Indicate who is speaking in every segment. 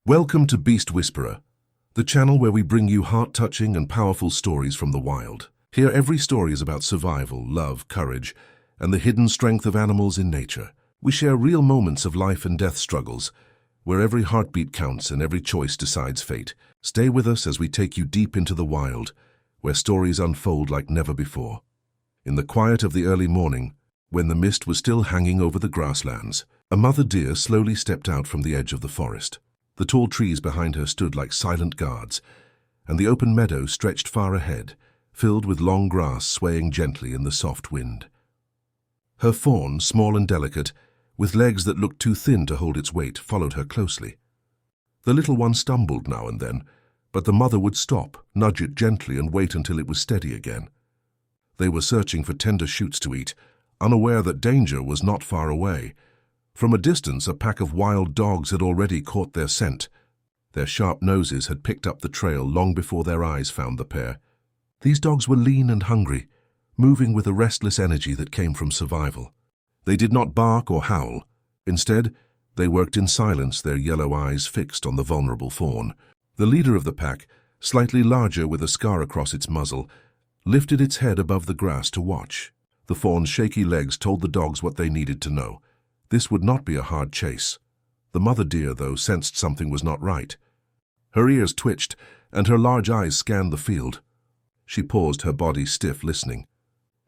Speaker 1: Welcome to Beast Whisperer, the channel where we bring you heart-touching and powerful stories from the wild. Here, every story is about survival, love, courage, and the hidden strength of animals in nature. We share real moments of life and death struggles, where every heartbeat counts and every choice decides fate. Stay with us as we take you deep into the wild, where stories unfold like never before. In the quiet of the early morning, when the mist was still hanging over the grasslands, a mother deer slowly stepped out from the edge of the forest. The tall trees behind her stood like silent guards, and the open meadow stretched far ahead, filled with long grass swaying gently in the soft wind. Her fawn, small and delicate, with legs that looked too thin to hold its weight, followed her closely. The little one stumbled now and then, but the mother would stop, nudge it gently, and wait until it was steady again. They were searching for tender shoots to eat, unaware that danger was not far away. From a distance, a pack of wild dogs had already caught their scent. Their sharp noses had picked up the trail long before their eyes found the pair. These dogs were lean and hungry, moving with a restless energy that came from survival. They did not bark or howl. Instead, they worked in silence, their yellow eyes fixed on the vulnerable fawn. The leader of the pack, slightly larger with a scar across its muzzle, lifted its head above the grass to watch. The fawn's shaky legs told the dogs what they needed to know. This would not be a hard chase. The mother deer, though, sensed something was not right. Her ears twitched, and her large eyes scanned the field. She paused, her body stiff, listening.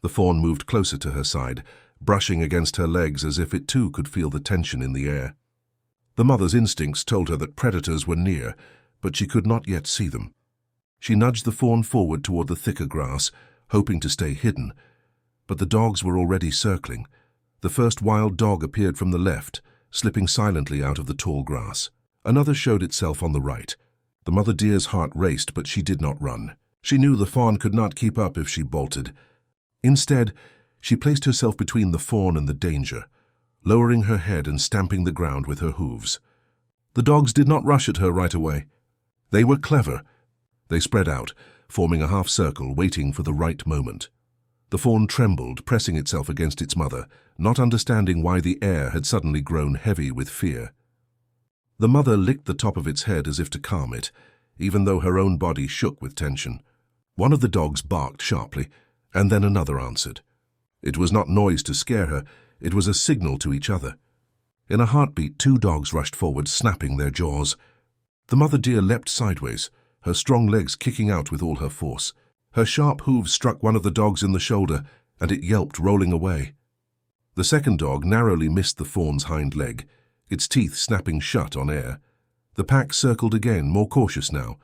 Speaker 1: The fawn moved closer to her side, brushing against her legs as if it too could feel the tension in the air. The mother's instincts told her that predators were near, but she could not yet see them. She nudged the fawn forward toward the thicker grass, hoping to stay hidden, but the dogs were already circling. The first wild dog appeared from the left, slipping silently out of the tall grass. Another showed itself on the right. The mother deer's heart raced, but she did not run. She knew the fawn could not keep up if she bolted. Instead, she placed herself between the fawn and the danger, lowering her head and stamping the ground with her hooves. The dogs did not rush at her right away. They were clever. They spread out, forming a half circle, waiting for the right moment. The fawn trembled, pressing itself against its mother, not understanding why the air had suddenly grown heavy with fear. The mother licked the top of its head as if to calm it, even though her own body shook with tension. One of the dogs barked sharply, and then another answered. It was not noise to scare her, it was a signal to each other. In a heartbeat, two dogs rushed forward, snapping their jaws. The mother deer leapt sideways, her strong legs kicking out with all her force. Her sharp hooves struck one of the dogs in the shoulder, and it yelped, rolling away. The second dog narrowly missed the fawn's hind leg, its teeth snapping shut on air. The pack circled again, more cautious now.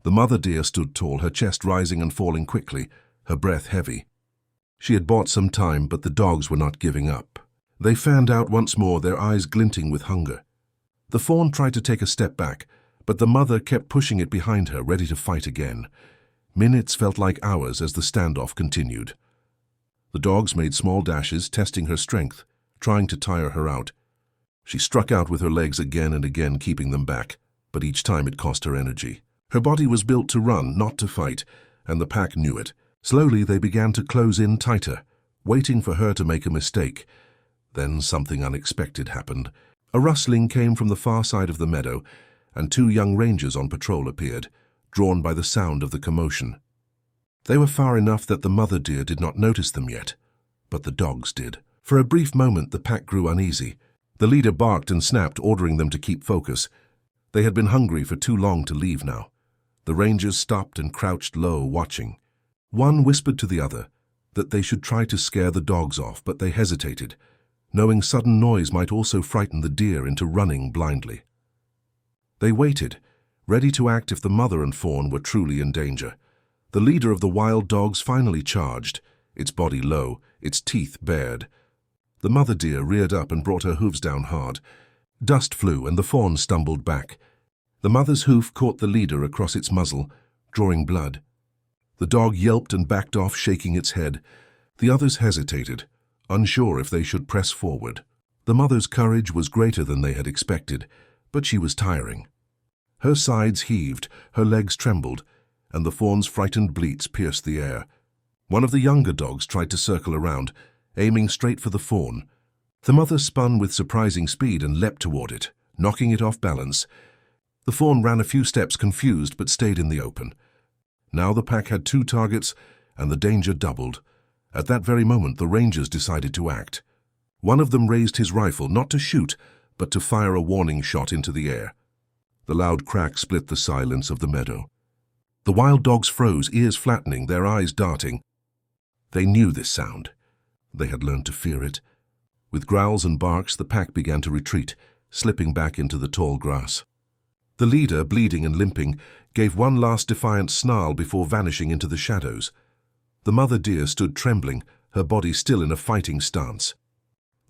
Speaker 1: The mother deer stood tall, her chest rising and falling quickly, her breath heavy. She had bought some time, but the dogs were not giving up. They fanned out once more, their eyes glinting with hunger. The fawn tried to take a step back, but the mother kept pushing it behind her, ready to fight again. Minutes felt like hours as the standoff continued. The dogs made small dashes, testing her strength, trying to tire her out. She struck out with her legs again and again, keeping them back, but each time it cost her energy. Her body was built to run, not to fight, and the pack knew it. Slowly they began to close in tighter, waiting for her to make a mistake. Then something unexpected happened. A rustling came from the far side of the meadow, and two young rangers on patrol appeared, drawn by the sound of the commotion. They were far enough that the mother deer did not notice them yet, but the dogs did. For a brief moment the pack grew uneasy. The leader barked and snapped, ordering them to keep focus. They had been hungry for too long to leave now. The rangers stopped and crouched low, watching. One whispered to the other that they should try to scare the dogs off, but they hesitated, knowing sudden noise might also frighten the deer into running blindly. They waited, ready to act if the mother and fawn were truly in danger. The leader of the wild dogs finally charged, its body low, its teeth bared. The mother deer reared up and brought her hooves down hard. Dust flew and the fawn stumbled back. The mother's hoof caught the leader across its muzzle, drawing blood. The dog yelped and backed off, shaking its head. The others hesitated, unsure if they should press forward. The mother's courage was greater than they had expected, but she was tiring. Her sides heaved, her legs trembled, and the fawn's frightened bleats pierced the air. One of the younger dogs tried to circle around, aiming straight for the fawn. The mother spun with surprising speed and leapt toward it, knocking it off balance. The fawn ran a few steps confused but stayed in the open. Now the pack had 2 targets and the danger doubled. At that very moment, the rangers decided to act. One of them raised his rifle, not to shoot, but to fire a warning shot into the air. The loud crack split the silence of the meadow. The wild dogs froze, ears flattening, their eyes darting. They knew this sound. They had learned to fear it. With growls and barks, the pack began to retreat, slipping back into the tall grass. The leader, bleeding and limping, gave one last defiant snarl before vanishing into the shadows. The mother deer stood trembling, her body still in a fighting stance.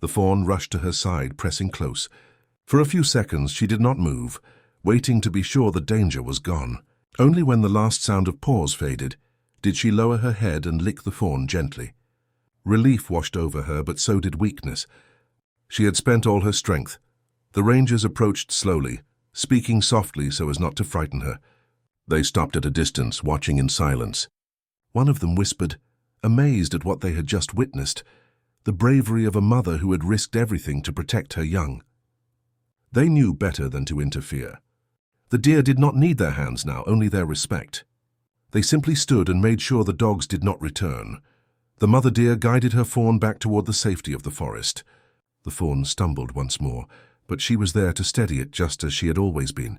Speaker 1: The fawn rushed to her side, pressing close. For a few seconds she did not move, waiting to be sure the danger was gone. Only when the last sound of paws faded did she lower her head and lick the fawn gently. Relief washed over her, but so did weakness. She had spent all her strength. The rangers approached slowly, speaking softly so as not to frighten her. They stopped at a distance, watching in silence. One of them whispered, amazed at what they had just witnessed, the bravery of a mother who had risked everything to protect her young. They knew better than to interfere. The deer did not need their hands now, only their respect. They simply stood and made sure the dogs did not return. The mother deer guided her fawn back toward the safety of the forest. The fawn stumbled once more, but she was there to steady it just as she had always been.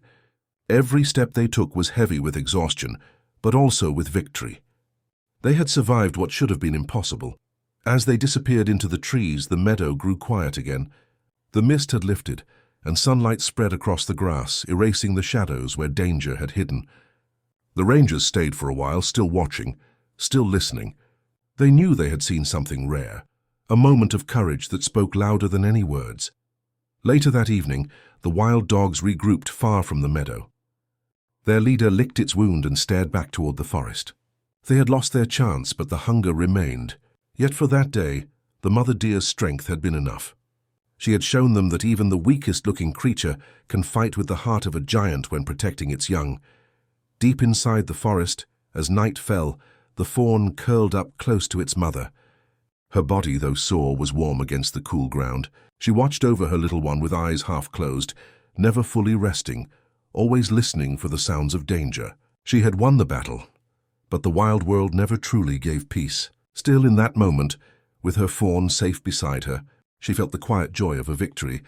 Speaker 1: Every step they took was heavy with exhaustion, but also with victory. They had survived what should have been impossible. As they disappeared into the trees, the meadow grew quiet again. The mist had lifted, and sunlight spread across the grass, erasing the shadows where danger had hidden. The rangers stayed for a while, still watching, still listening. They knew they had seen something rare, a moment of courage that spoke louder than any words. Later that evening, the wild dogs regrouped far from the meadow. Their leader licked its wound and stared back toward the forest. They had lost their chance, but the hunger remained. Yet for that day, the mother deer's strength had been enough. She had shown them that even the weakest-looking creature can fight with the heart of a giant when protecting its young. Deep inside the forest, as night fell, the fawn curled up close to its mother. Her body, though sore, was warm against the cool ground. She watched over her little one with eyes half closed, never fully resting, always listening for the sounds of danger. She had won the battle, but the wild world never truly gave peace. Still, in that moment, with her fawn safe beside her, she felt the quiet joy of a victory,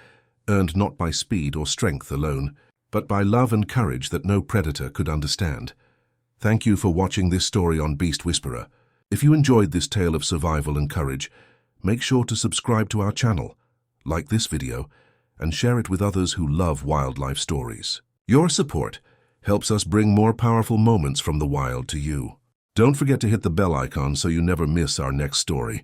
Speaker 1: earned not by speed or strength alone, but by love and courage that no predator could understand. Thank you for watching this story on Beast Whisperer. If you enjoyed this tale of survival and courage, make sure to subscribe to our channel, like this video, and share it with others who love wildlife stories. Your support helps us bring more powerful moments from the wild to you. Don't forget to hit the bell icon so you never miss our next story.